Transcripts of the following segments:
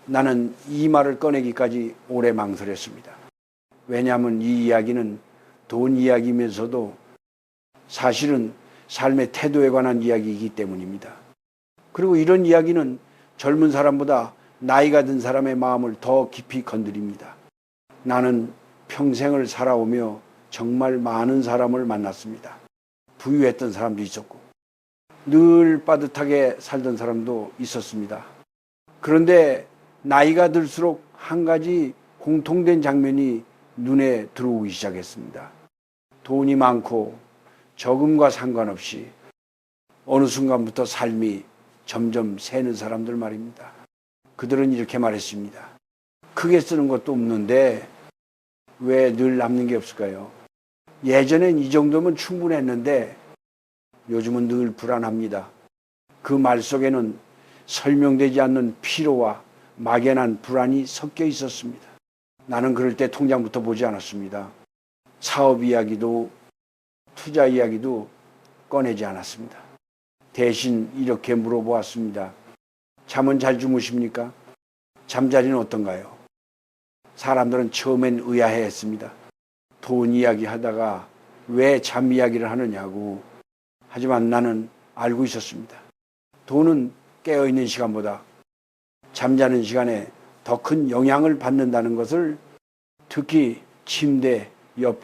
나는 이 말을 꺼내기까지 오래 망설였습니다. 왜냐하면 이 이야기는 돈 이야기면서도 사실은 삶의 태도에 관한 이야기이기 때문입니다. 그리고 이런 이야기는 젊은 사람보다 나이가 든 사람의 마음을 더 깊이 건드립니다. 나는 평생을 살아오며 정말 많은 사람을 만났습니다. 부유했던 사람도 있었고 늘 빠듯하게 살던 사람도 있었습니다. 그런데 나이가 들수록 한 가지 공통된 장면이 눈에 들어오기 시작했습니다. 돈이 많고 적음과 상관없이 어느 순간부터 삶이 점점 새는 사람들 말입니다. 그들은 이렇게 말했습니다. 크게 쓰는 것도 없는데 왜 늘 남는 게 없을까요? 예전엔 이 정도면 충분했는데 요즘은 늘 불안합니다. 그 말 속에는 설명되지 않는 피로와 막연한 불안이 섞여 있었습니다. 나는 그럴 때 통장부터 보지 않았습니다. 사업 이야기도 투자 이야기도 꺼내지 않았습니다. 대신 이렇게 물어보았습니다. 잠은 잘 주무십니까? 잠자리는 어떤가요? 사람들은 처음엔 의아해했습니다. 돈 이야기 하다가 왜 잠 이야기를 하느냐고. 하지만 나는 알고 있었습니다. 돈은 깨어있는 시간보다 잠자는 시간에 더 큰 영향을 받는다는 것을, 특히 침대 옆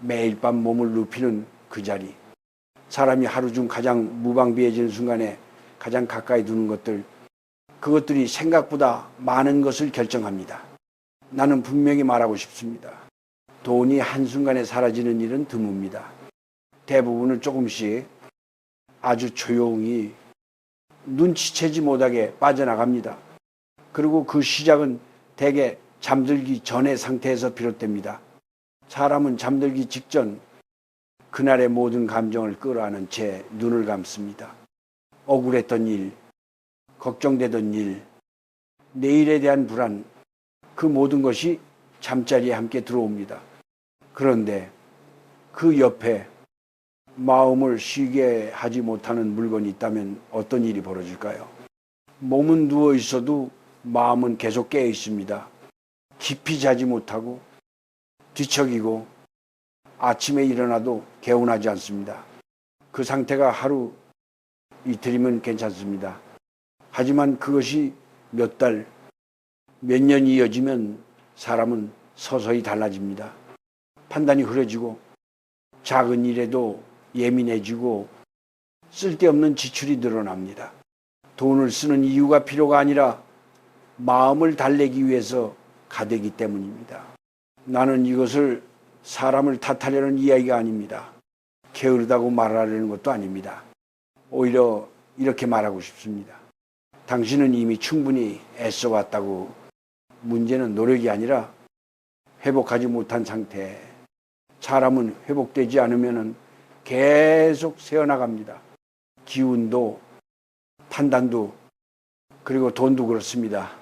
매일 밤 몸을 눕히는 그 자리, 사람이 하루 중 가장 무방비해지는 순간에 가장 가까이 두는 것들, 그것들이 생각보다 많은 것을 결정합니다. 나는 분명히 말하고 싶습니다. 돈이 한순간에 사라지는 일은 드뭅니다. 대부분은 조금씩 아주 조용히 눈치채지 못하게 빠져나갑니다. 그리고 그 시작은 대개 잠들기 전의 상태에서 비롯됩니다. 사람은 잠들기 직전 그날의 모든 감정을 끌어안은 채 눈을 감습니다. 억울했던 일, 걱정되던 일, 내일에 대한 불안, 그 모든 것이 잠자리에 함께 들어옵니다. 그런데 그 옆에 마음을 쉬게 하지 못하는 물건이 있다면 어떤 일이 벌어질까요? 몸은 누워 있어도 마음은 계속 깨어 있습니다. 깊이 자지 못하고 뒤척이고 아침에 일어나도 개운하지 않습니다. 그 상태가 하루 이틀이면 괜찮습니다. 하지만 그것이 몇 달, 몇 년이 이어지면 사람은 서서히 달라집니다. 판단이 흐려지고 작은 일에도 예민해지고 쓸데없는 지출이 늘어납니다. 돈을 쓰는 이유가 필요가 아니라 마음을 달래기 위해서 가되기 때문입니다. 나는 이것을 사람을 탓하려는 이야기가 아닙니다. 게으르다고 말하려는 것도 아닙니다. 오히려 이렇게 말하고 싶습니다. 당신은 이미 충분히 애써왔다고. 문제는 노력이 아니라 회복하지 못한 상태. 사람은 회복되지 않으면 계속 새어나갑니다. 기운도 판단도 그리고 돈도 그렇습니다.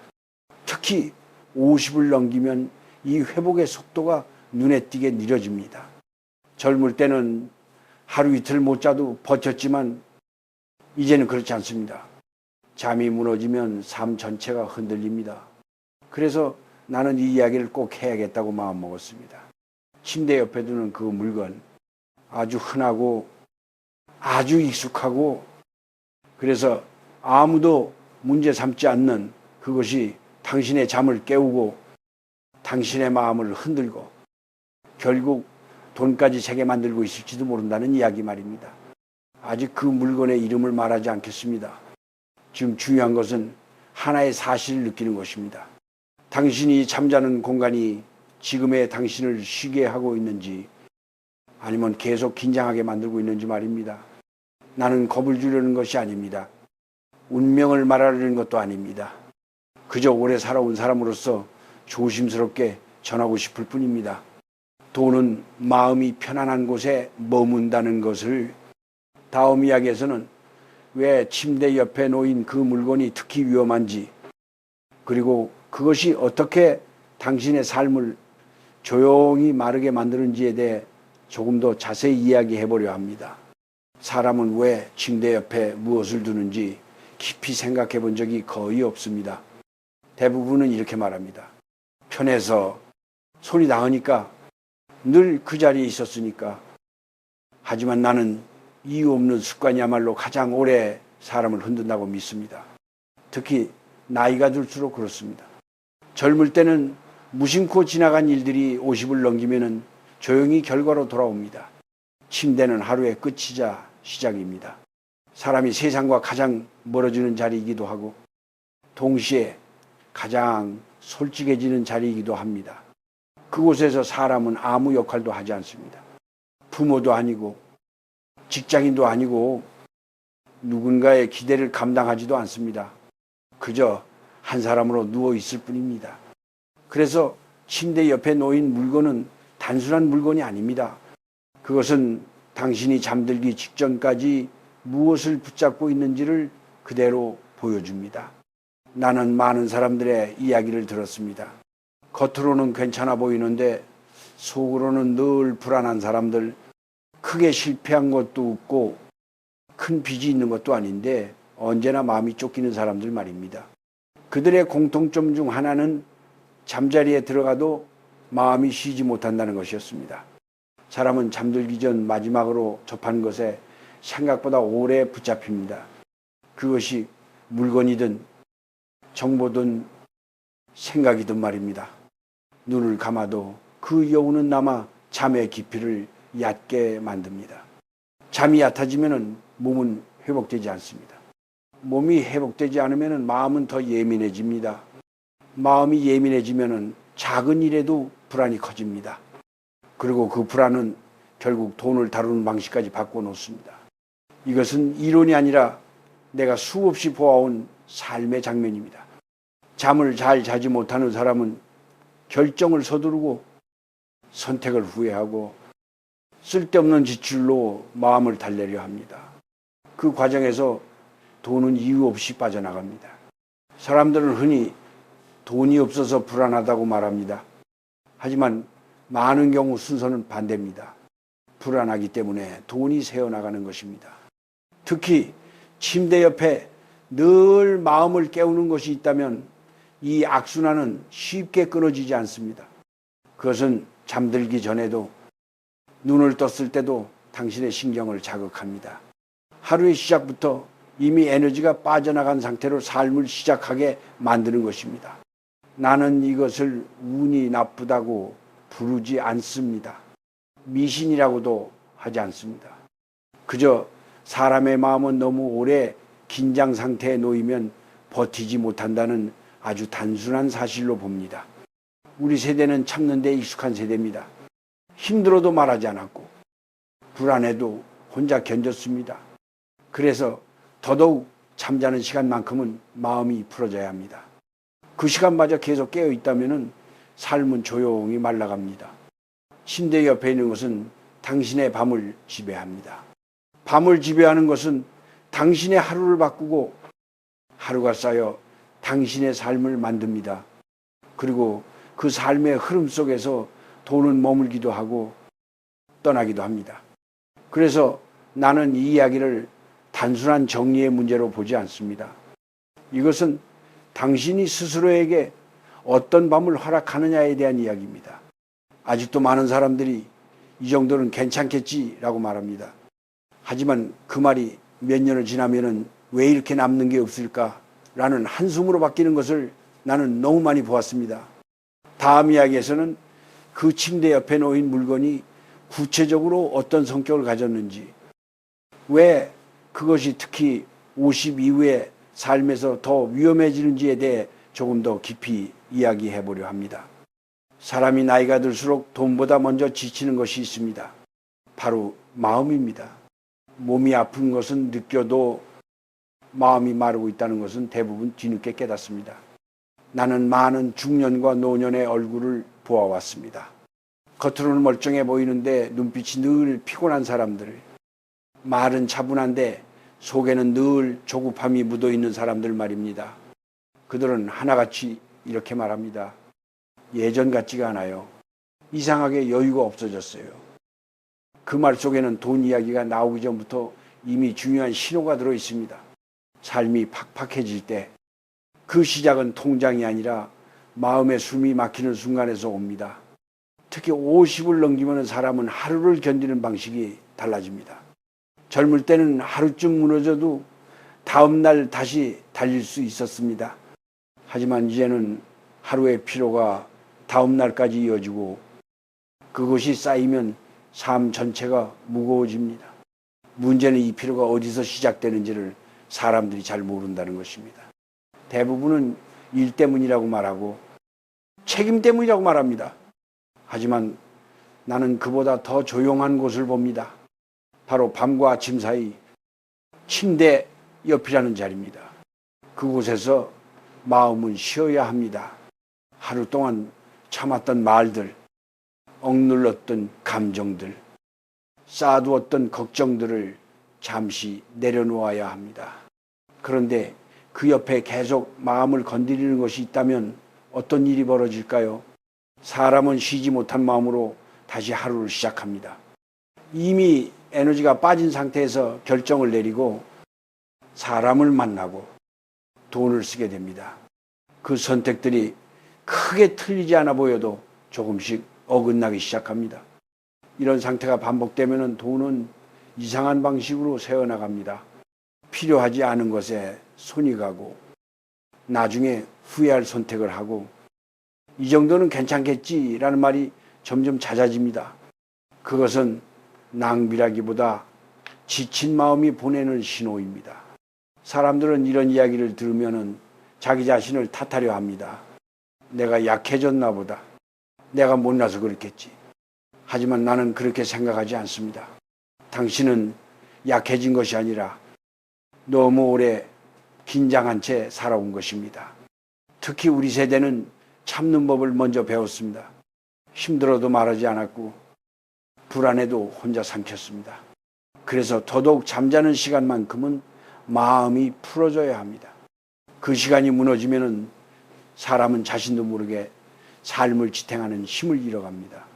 특히 50을 넘기면 이 회복의 속도가 눈에 띄게 느려집니다. 젊을 때는 하루 이틀 못 자도 버텼지만 이제는 그렇지 않습니다. 잠이 무너지면 삶 전체가 흔들립니다. 그래서 나는 이 이야기를 꼭 해야겠다고 마음먹었습니다. 침대 옆에 두는 그 물건, 아주 흔하고 아주 익숙하고 그래서 아무도 문제 삼지 않는 그것이 당신의 잠을 깨우고 당신의 마음을 흔들고 결국 돈까지 세게 만들고 있을지도 모른다는 이야기 말입니다. 아직 그 물건의 이름을 말하지 않겠습니다. 지금 중요한 것은 하나의 사실을 느끼는 것입니다. 당신이 잠자는 공간이 지금의 당신을 쉬게 하고 있는지 아니면 계속 긴장하게 만들고 있는지 말입니다. 나는 겁을 주려는 것이 아닙니다. 운명을 말하려는 것도 아닙니다. 그저 오래 살아온 사람으로서 조심스럽게 전하고 싶을 뿐입니다. 돈은 마음이 편안한 곳에 머문다는 것을. 다음 이야기에서는 왜 침대 옆에 놓인 그 물건이 특히 위험한지, 그리고 그것이 어떻게 당신의 삶을 조용히 마르게 만드는지에 대해 조금 더 자세히 이야기해 보려 합니다. 사람은 왜 침대 옆에 무엇을 두는지 깊이 생각해 본 적이 거의 없습니다. 대부분은 이렇게 말합니다. 편해서 손이 닿으니까 늘 그 자리에 있었으니까. 하지만 나는 이유 없는 습관이야말로 가장 오래 사람을 흔든다고 믿습니다. 특히 나이가 들수록 그렇습니다. 젊을 때는 무심코 지나간 일들이 50을 넘기면 조용히 결과로 돌아옵니다. 침대는 하루의 끝이자 시작입니다. 사람이 세상과 가장 멀어지는 자리이기도 하고 동시에 가장 솔직해지는 자리이기도 합니다. 그곳에서 사람은 아무 역할도 하지 않습니다. 부모도 아니고 직장인도 아니고 누군가의 기대를 감당하지도 않습니다. 그저 한 사람으로 누워 있을 뿐입니다. 그래서 침대 옆에 놓인 물건은 단순한 물건이 아닙니다. 그것은 당신이 잠들기 직전까지 무엇을 붙잡고 있는지를 그대로 보여줍니다. 나는 많은 사람들의 이야기를 들었습니다. 겉으로는 괜찮아 보이는데 속으로는 늘 불안한 사람들, 크게 실패한 것도 없고 큰 빚이 있는 것도 아닌데 언제나 마음이 쫓기는 사람들 말입니다. 그들의 공통점 중 하나는 잠자리에 들어가도 마음이 쉬지 못한다는 것이었습니다. 사람은 잠들기 전 마지막으로 접한 것에 생각보다 오래 붙잡힙니다. 그것이 물건이든 정보든 생각이든 말입니다. 눈을 감아도 그 여운은 남아 잠의 깊이를 얕게 만듭니다. 잠이 얕아지면 몸은 회복되지 않습니다. 몸이 회복되지 않으면 마음은 더 예민해집니다. 마음이 예민해지면 작은 일에도 불안이 커집니다. 그리고 그 불안은 결국 돈을 다루는 방식까지 바꿔놓습니다. 이것은 이론이 아니라 내가 수없이 보아온 삶의 장면입니다. 잠을 잘 자지 못하는 사람은 결정을 서두르고 선택을 후회하고 쓸데없는 지출로 마음을 달래려 합니다. 그 과정에서 돈은 이유 없이 빠져나갑니다. 사람들은 흔히 돈이 없어서 불안하다고 말합니다. 하지만 많은 경우 순서는 반대입니다. 불안하기 때문에 돈이 새어나가는 것입니다. 특히 침대 옆에 늘 마음을 깨우는 것이 있다면 이 악순환은 쉽게 끊어지지 않습니다. 그것은 잠들기 전에도 눈을 떴을 때도 당신의 신경을 자극합니다. 하루의 시작부터 이미 에너지가 빠져나간 상태로 삶을 시작하게 만드는 것입니다. 나는 이것을 운이 나쁘다고 부르지 않습니다. 미신이라고도 하지 않습니다. 그저 사람의 마음은 너무 오래 긴장 상태에 놓이면 버티지 못한다는 아주 단순한 사실로 봅니다. 우리 세대는 참는 데 익숙한 세대입니다. 힘들어도 말하지 않았고 불안해도 혼자 견뎠습니다. 그래서 더더욱 잠자는 시간만큼은 마음이 풀어져야 합니다. 그 시간마저 계속 깨어 있다면 삶은 조용히 말라갑니다. 침대 옆에 있는 것은 당신의 밤을 지배합니다. 밤을 지배하는 것은 당신의 하루를 바꾸고 하루가 쌓여 당신의 삶을 만듭니다. 그리고 그 삶의 흐름 속에서 돈은 머물기도 하고 떠나기도 합니다. 그래서 나는 이 이야기를 단순한 정리의 문제로 보지 않습니다. 이것은 당신이 스스로에게 어떤 밤을 허락하느냐에 대한 이야기입니다. 아직도 많은 사람들이 이 정도는 괜찮겠지라고 말합니다. 하지만 그 말이 몇 년을 지나면은 왜 이렇게 남는 게 없을까라는 한숨으로 바뀌는 것을 나는 너무 많이 보았습니다. 다음 이야기에서는 그 침대 옆에 놓인 물건이 구체적으로 어떤 성격을 가졌는지, 왜 그것이 특히 50 이후의 삶에서 더 위험해지는지에 대해 조금 더 깊이 이야기해 보려 합니다. 사람이 나이가 들수록 돈보다 먼저 지치는 것이 있습니다. 바로 마음입니다. 몸이 아픈 것은 느껴도 마음이 마르고 있다는 것은 대부분 뒤늦게 깨닫습니다. 나는 많은 중년과 노년의 얼굴을 보아왔습니다. 겉으로는 멀쩡해 보이는데 눈빛이 늘 피곤한 사람들, 말은 차분한데 속에는 늘 조급함이 묻어있는 사람들 말입니다. 그들은 하나같이 이렇게 말합니다. 예전 같지가 않아요. 이상하게 여유가 없어졌어요. 그 말 속에는 돈 이야기가 나오기 전부터 이미 중요한 신호가 들어있습니다. 삶이 팍팍해질 때 그 시작은 통장이 아니라 마음의 숨이 막히는 순간에서 옵니다. 특히 50을 넘기면 사람은 하루를 견디는 방식이 달라집니다. 젊을 때는 하루쯤 무너져도 다음날 다시 달릴 수 있었습니다. 하지만 이제는 하루의 피로가 다음날까지 이어지고 그것이 쌓이면 삶 전체가 무거워집니다. 문제는 이 피로가 어디서 시작되는지를 사람들이 잘 모른다는 것입니다. 대부분은 일 때문이라고 말하고 책임 때문이라고 말합니다. 하지만 나는 그보다 더 조용한 곳을 봅니다. 바로 밤과 아침 사이 침대 옆이라는 자리입니다. 그곳에서 마음은 쉬어야 합니다. 하루 동안 참았던 말들, 억눌렀던 감정들, 쌓아두었던 걱정들을 잠시 내려놓아야 합니다. 그런데 그 옆에 계속 마음을 건드리는 것이 있다면 어떤 일이 벌어질까요? 사람은 쉬지 못한 마음으로 다시 하루를 시작합니다. 이미 에너지가 빠진 상태에서 결정을 내리고 사람을 만나고 돈을 쓰게 됩니다. 그 선택들이 크게 틀리지 않아 보여도 조금씩 어긋나기 시작합니다. 이런 상태가 반복되면 돈은 이상한 방식으로 새어나갑니다. 필요하지 않은 것에 손이 가고 나중에 후회할 선택을 하고 이 정도는 괜찮겠지라는 말이 점점 잦아집니다. 그것은 낭비라기보다 지친 마음이 보내는 신호입니다. 사람들은 이런 이야기를 들으면 자기 자신을 탓하려 합니다. 내가 약해졌나 보다. 내가 못나서 그렇겠지. 하지만 나는 그렇게 생각하지 않습니다. 당신은 약해진 것이 아니라 너무 오래 긴장한 채 살아온 것입니다. 특히 우리 세대는 참는 법을 먼저 배웠습니다. 힘들어도 말하지 않았고 불안해도 혼자 삼켰습니다. 그래서 더더욱 잠자는 시간만큼은 마음이 풀어져야 합니다. 그 시간이 무너지면 사람은 자신도 모르게 삶을 지탱하는 힘을 잃어갑니다.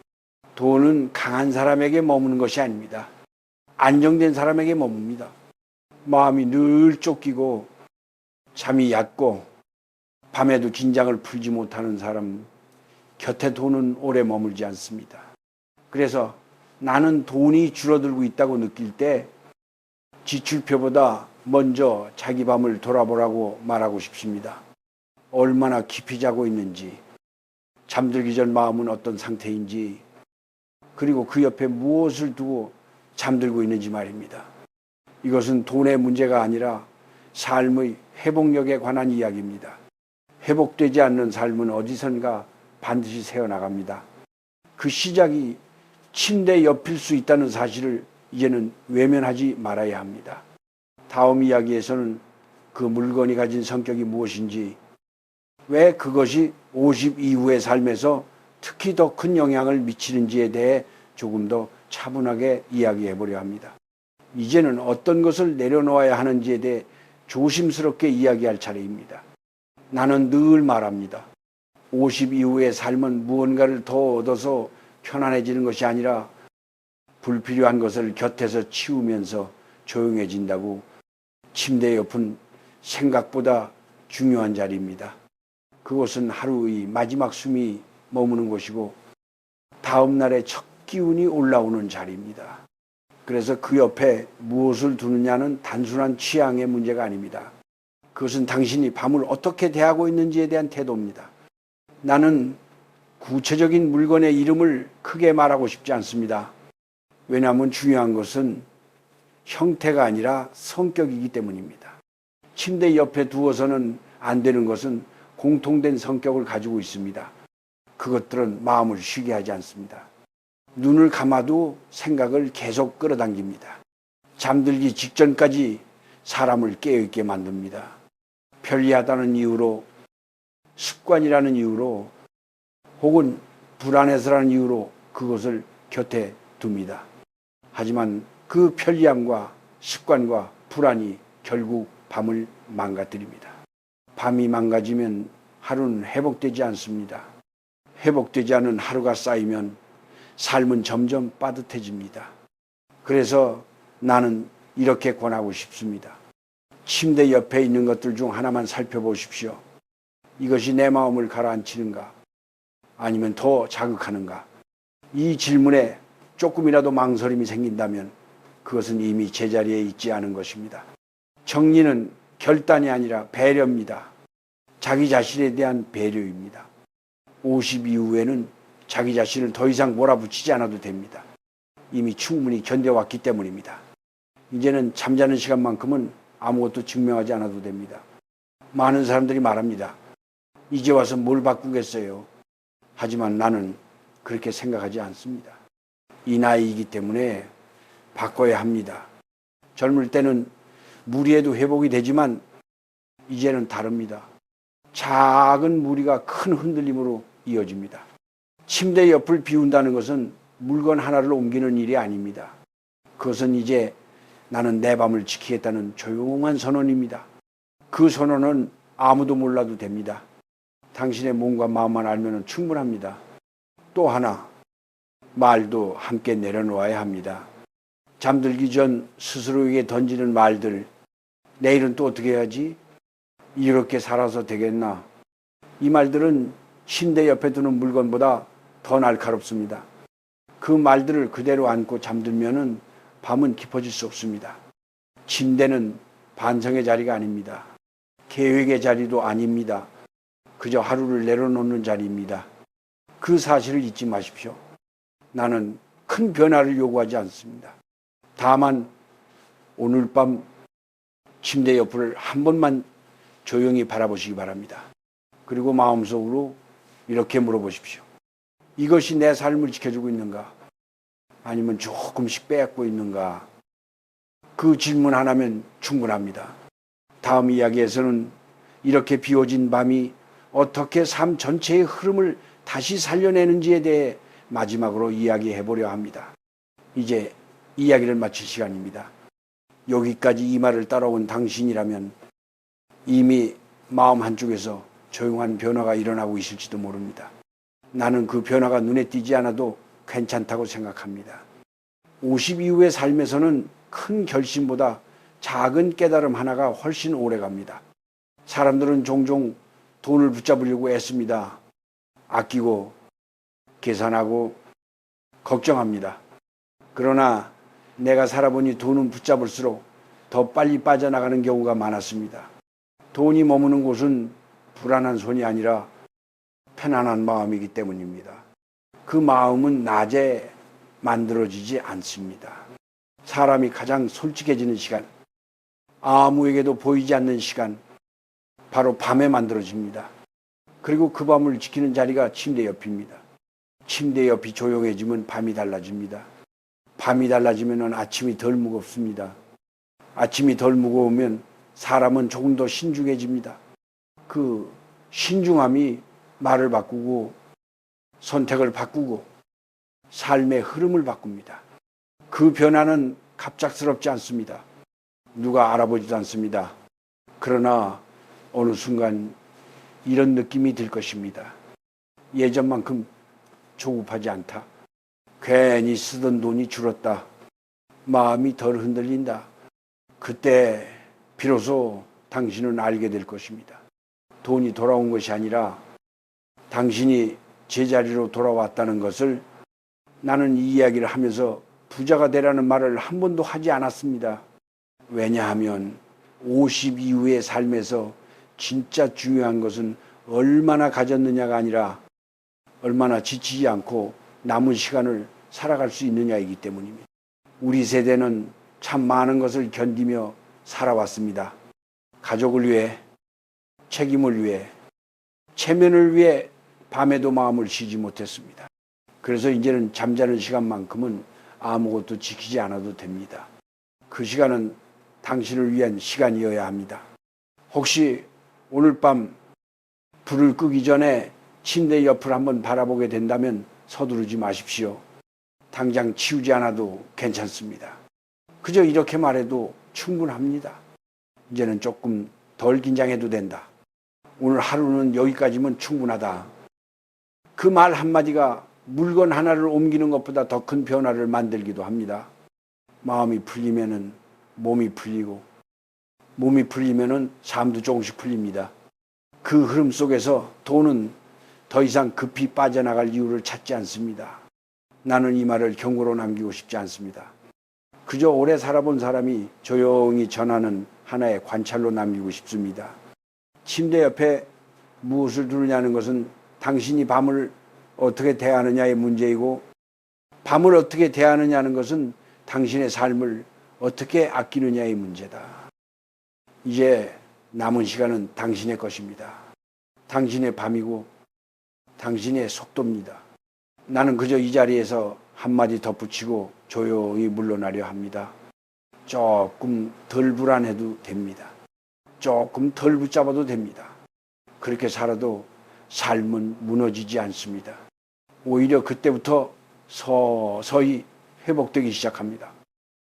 돈은 강한 사람에게 머무는 것이 아닙니다. 안정된 사람에게 머뭅니다. 마음이 늘 쫓기고 잠이 얕고 밤에도 긴장을 풀지 못하는 사람 곁에 돈은 오래 머물지 않습니다. 그래서 나는 돈이 줄어들고 있다고 느낄 때 지출표보다 먼저 자기 밤을 돌아보라고 말하고 싶습니다. 얼마나 깊이 자고 있는지, 잠들기 전 마음은 어떤 상태인지, 그리고 그 옆에 무엇을 두고 잠들고 있는지 말입니다. 이것은 돈의 문제가 아니라 삶의 회복력에 관한 이야기입니다. 회복되지 않는 삶은 어디선가 반드시 새어나갑니다. 그 시작이 침대 옆일 수 있다는 사실을 이제는 외면하지 말아야 합니다. 다음 이야기에서는 그 물건이 가진 성격이 무엇인지, 왜 그것이 50 이후의 삶에서 특히 더 큰 영향을 미치는지에 대해 조금 더 차분하게 이야기해 보려 합니다. 이제는 어떤 것을 내려놓아야 하는지에 대해 조심스럽게 이야기할 차례입니다. 나는 늘 말합니다. 50 이후의 삶은 무언가를 더 얻어서 편안해지는 것이 아니라 불필요한 것을 곁에서 치우면서 조용해진다고. 침대 옆은 생각보다 중요한 자리입니다. 그곳은 하루의 마지막 숨이 머무는 곳이고 다음 날의 첫 기운이 올라오는 자리입니다. 그래서 그 옆에 무엇을 두느냐는 단순한 취향의 문제가 아닙니다. 그것은 당신이 밤을 어떻게 대하고 있는지에 대한 태도입니다. 나는 구체적인 물건의 이름을 크게 말하고 싶지 않습니다. 왜냐하면 중요한 것은 형태가 아니라 성격이기 때문입니다. 침대 옆에 두어서는 안 되는 것은 공통된 성격을 가지고 있습니다. 그것들은 마음을 쉬게 하지 않습니다. 눈을 감아도 생각을 계속 끌어당깁니다. 잠들기 직전까지 사람을 깨어있게 만듭니다. 편리하다는 이유로, 습관이라는 이유로, 혹은 불안해서라는 이유로 그것을 곁에 둡니다. 하지만 그 편리함과 습관과 불안이 결국 밤을 망가뜨립니다. 밤이 망가지면 하루는 회복되지 않습니다. 회복되지 않은 하루가 쌓이면 삶은 점점 빠듯해집니다. 그래서 나는 이렇게 권하고 싶습니다. 침대 옆에 있는 것들 중 하나만 살펴보십시오. 이것이 내 마음을 가라앉히는가? 아니면 더 자극하는가? 이 질문에 조금이라도 망설임이 생긴다면 그것은 이미 제자리에 있지 않은 것입니다. 정리는 결단이 아니라 배려입니다. 자기 자신에 대한 배려입니다. 50 이후에는 자기 자신을 더 이상 몰아붙이지 않아도 됩니다. 이미 충분히 견뎌왔기 때문입니다. 이제는 잠자는 시간만큼은 아무것도 증명하지 않아도 됩니다. 많은 사람들이 말합니다. 이제 와서 뭘 바꾸겠어요? 하지만 나는 그렇게 생각하지 않습니다. 이 나이이기 때문에 바꿔야 합니다. 젊을 때는 무리해도 회복이 되지만 이제는 다릅니다. 작은 무리가 큰 흔들림으로 이어집니다. 침대 옆을 비운다는 것은 물건 하나를 옮기는 일이 아닙니다. 그것은 이제 나는 내 밤을 지키겠다는 조용한 선언입니다. 그 선언은 아무도 몰라도 됩니다. 당신의 몸과 마음만 알면 충분합니다. 또 하나, 말도 함께 내려놓아야 합니다. 잠들기 전 스스로에게 던지는 말들, 내일은 또 어떻게 해야지? 이렇게 살아서 되겠나? 이 말들은 침대 옆에 두는 물건보다 더 날카롭습니다. 그 말들을 그대로 안고 잠들면은 밤은 깊어질 수 없습니다. 침대는 반성의 자리가 아닙니다. 계획의 자리도 아닙니다. 그저 하루를 내려놓는 자리입니다. 그 사실을 잊지 마십시오. 나는 큰 변화를 요구하지 않습니다. 다만 오늘 밤 침대 옆을 한 번만 조용히 바라보시기 바랍니다. 그리고 마음속으로 이렇게 물어보십시오. 이것이 내 삶을 지켜주고 있는가? 아니면 조금씩 빼앗고 있는가? 그 질문 하나면 충분합니다. 다음 이야기에서는 이렇게 비워진 밤이 어떻게 삶 전체의 흐름을 다시 살려내는지에 대해 마지막으로 이야기해 보려 합니다. 이제 이야기를 마칠 시간입니다. 여기까지 이 말을 따라온 당신이라면 이미 마음 한쪽에서 조용한 변화가 일어나고 있을지도 모릅니다. 나는 그 변화가 눈에 띄지 않아도 괜찮다고 생각합니다. 50 이후의 삶에서는 큰 결심보다 작은 깨달음 하나가 훨씬 오래 갑니다. 사람들은 종종 돈을 붙잡으려고 애씁니다. 아끼고 계산하고 걱정합니다. 그러나 내가 살아보니 돈은 붙잡을수록 더 빨리 빠져나가는 경우가 많았습니다. 돈이 머무는 곳은 불안한 손이 아니라 편안한 마음이기 때문입니다. 그 마음은 낮에 만들어지지 않습니다. 사람이 가장 솔직해지는 시간, 아무에게도 보이지 않는 시간, 바로 밤에 만들어집니다. 그리고 그 밤을 지키는 자리가 침대 옆입니다. 침대 옆이 조용해지면 밤이 달라집니다. 밤이 달라지면 아침이 덜 무겁습니다. 아침이 덜 무거우면 사람은 조금 더 신중해집니다. 그 신중함이 말을 바꾸고 선택을 바꾸고 삶의 흐름을 바꿉니다. 그 변화는 갑작스럽지 않습니다. 누가 알아보지도 않습니다. 그러나 어느 순간 이런 느낌이 들 것입니다. 예전만큼 조급하지 않다. 괜히 쓰던 돈이 줄었다. 마음이 덜 흔들린다. 그때 비로소 당신은 알게 될 것입니다. 돈이 돌아온 것이 아니라 당신이 제자리로 돌아왔다는 것을 나는 이 이야기를 하면서 부자가 되라는 말을 한 번도 하지 않았습니다. 왜냐하면 50 이후의 삶에서 진짜 중요한 것은 얼마나 가졌느냐가 아니라 얼마나 지치지 않고 남은 시간을 살아갈 수 있느냐이기 때문입니다. 우리 세대는 참 많은 것을 견디며 살아왔습니다. 가족을 위해, 책임을 위해, 체면을 위해 밤에도 마음을 쉬지 못했습니다. 그래서 이제는 잠자는 시간만큼은 아무것도 지키지 않아도 됩니다. 그 시간은 당신을 위한 시간이어야 합니다. 혹시 오늘 밤 불을 끄기 전에 침대 옆을 한번 바라보게 된다면 서두르지 마십시오. 당장 치우지 않아도 괜찮습니다. 그저 이렇게 말해도 충분합니다. 이제는 조금 덜 긴장해도 된다. 오늘 하루는 여기까지면 충분하다. 그 말 한마디가 물건 하나를 옮기는 것보다 더 큰 변화를 만들기도 합니다. 마음이 풀리면은 몸이 풀리고, 몸이 풀리면은 삶도 조금씩 풀립니다. 그 흐름 속에서 돈은 더 이상 급히 빠져나갈 이유를 찾지 않습니다. 나는 이 말을 경고로 남기고 싶지 않습니다. 그저 오래 살아본 사람이 조용히 전하는 하나의 관찰로 남기고 싶습니다. 침대 옆에 무엇을 두느냐는 것은 당신이 밤을 어떻게 대하느냐의 문제이고, 밤을 어떻게 대하느냐는 것은 당신의 삶을 어떻게 아끼느냐의 문제다. 이제 남은 시간은 당신의 것입니다. 당신의 밤이고 당신의 속도입니다. 나는 그저 이 자리에서 한마디 덧붙이고 조용히 물러나려 합니다. 조금 덜 불안해도 됩니다. 조금 덜 붙잡아도 됩니다. 그렇게 살아도 삶은 무너지지 않습니다. 오히려 그때부터 서서히 회복되기 시작합니다.